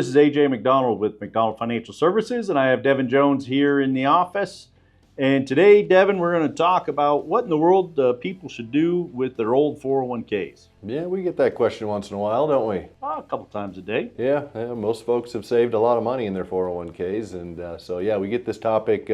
this is AJ Macdonald with Macdonald Financial Services, and I have Devin Jones here in the office. And today, Devin, we're going to talk about what in the world people should do with their old 401ks. Yeah, we get that question once in a while, don't we? A couple times a day. Yeah, most folks have saved a lot of money in their 401ks, and so yeah, we get this topic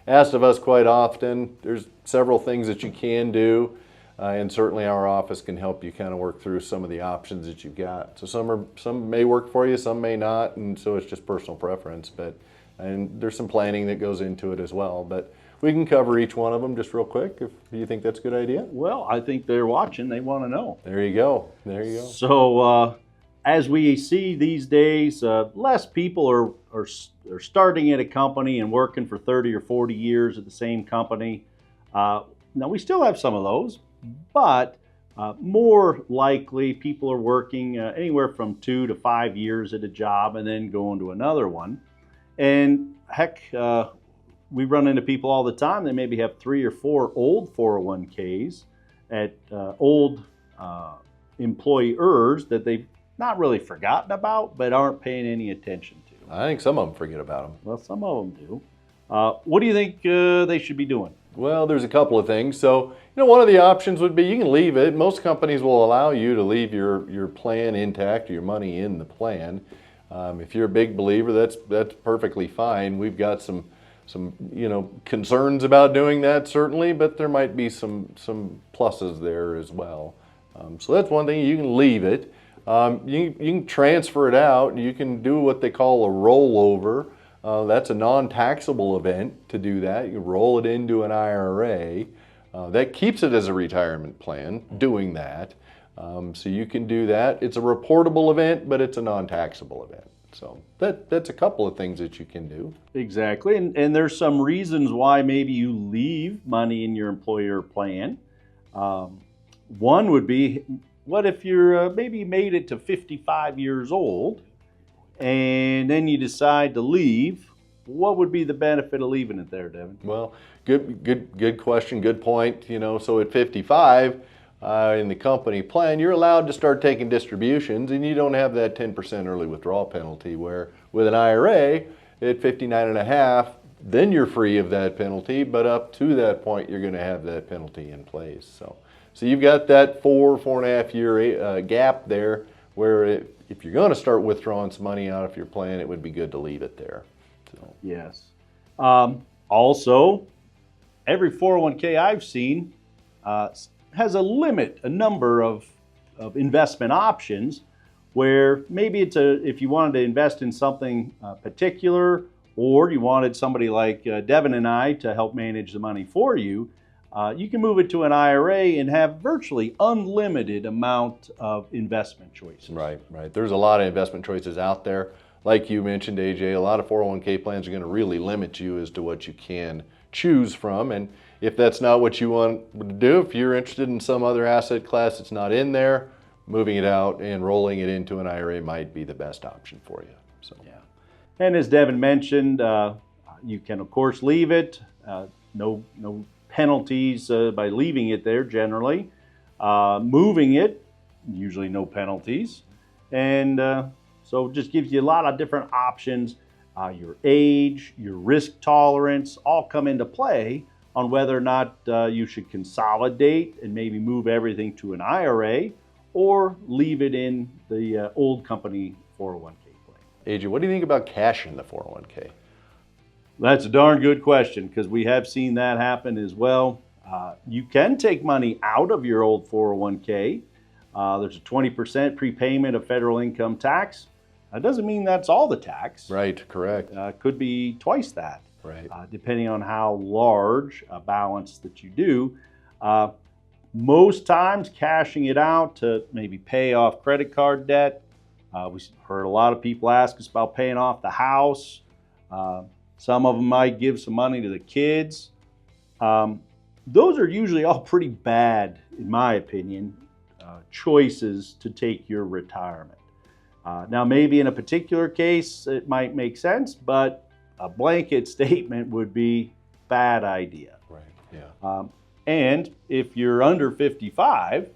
asked of us quite often. There's several things that you can do, and certainly our office can help you kind of work through some of the options that you've got. So some may work for you, some may not, and so it's just personal preference. And there's some planning that goes into it as well. But we can cover each one of them just real quick if you think that's a good idea. Well, I think they're watching. They want to know. There you go. There you go. So as we see these days, less people are starting at a company and working for 30 or 40 years at the same company. Now, we still have some of those, but more likely people are working anywhere from 2 to 5 years at a job and then going to another one. And heck, we run into people all the time. They maybe have 3 or 4 old 401ks at old employers that they've not really forgotten about, but aren't paying any attention to. I think some of them forget about them. Well, some of them do. What do you think they should be doing? Well, there's a couple of things. So, one of the options would be you can leave it. Most companies will allow you to leave your plan intact, your money in the plan. If you're a big believer, that's perfectly fine. We've got some concerns about doing that, certainly, but there might be some pluses there as well. So that's one thing. You can leave it. You can transfer it out. You can do what they call a rollover. That's a non-taxable event to do that. You roll it into an IRA. That keeps it as a retirement plan, doing that. So you can do that. It's a reportable event, but it's a non-taxable event. So that's a couple of things that you can do. Exactly. And there's some reasons why maybe you leave money in your employer plan. One would be, what if you're maybe made it to 55 years old and then you decide to leave? What would be the benefit of leaving it there, Devin? Well, good question, good point. So at 55, in the company plan, you're allowed to start taking distributions, and you don't have that 10% early withdrawal penalty, where with an IRA at 59 and a half, then you're free of that penalty, but up to that point, you're going to have that penalty in place. So you've got that 4.5 year gap there, where if you're going to start withdrawing some money out of your plan, it would be good to leave it there. So. Yes. Also, every 401k I've seen has a number of investment options, where maybe if you wanted to invest in something particular, or you wanted somebody like Devin and I to help manage the money for you, you can move it to an IRA and have virtually unlimited amount of investment choices. Right. There's a lot of investment choices out there. Like you mentioned, AJ, a lot of 401k plans are going to really limit you as to what you can choose from. And if that's not what you want to do, if you're interested in some other asset class that's not in there, moving it out and rolling it into an IRA might be the best option for you. So. Yeah. And as Devin mentioned, you can of course leave it. No penalties by leaving it there generally. Moving it, usually no penalties. And so it just gives you a lot of different options. Your age, your risk tolerance all come into play on whether or not you should consolidate and maybe move everything to an IRA or leave it in the old company 401k plan. AJ, what do you think about cash in the 401k? That's a darn good question, because we have seen that happen as well. You can take money out of your old 401k. There's a 20% prepayment of federal income tax. That doesn't mean that's all the tax. Right, correct. Could be twice that. Right. Depending on how large a balance that you do. Most times cashing it out to maybe pay off credit card debt. We heard a lot of people ask us about paying off the house. Some of them might give some money to the kids. Those are usually all pretty bad, in my opinion, choices to take your retirement. Now, maybe in a particular case, it might make sense, but a blanket statement would be bad idea. Right, yeah. And if you're under 55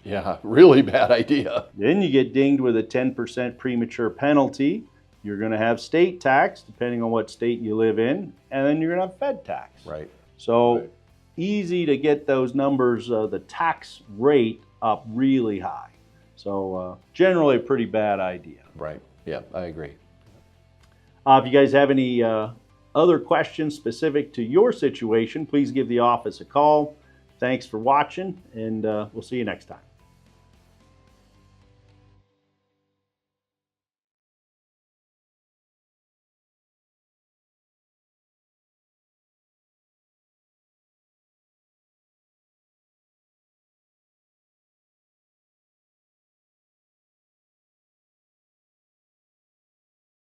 Yeah, really bad idea. Then you get dinged with a 10% premature penalty. You're going to have state tax, depending on what state you live in, and then you're going to have Fed tax. Right. So Right. easy to get those numbers, the tax rate up really high. So generally a pretty bad idea. Right. Yeah, I agree. If you guys have any other questions specific to your situation, please give the office a call. Thanks for watching, and we'll see you next time.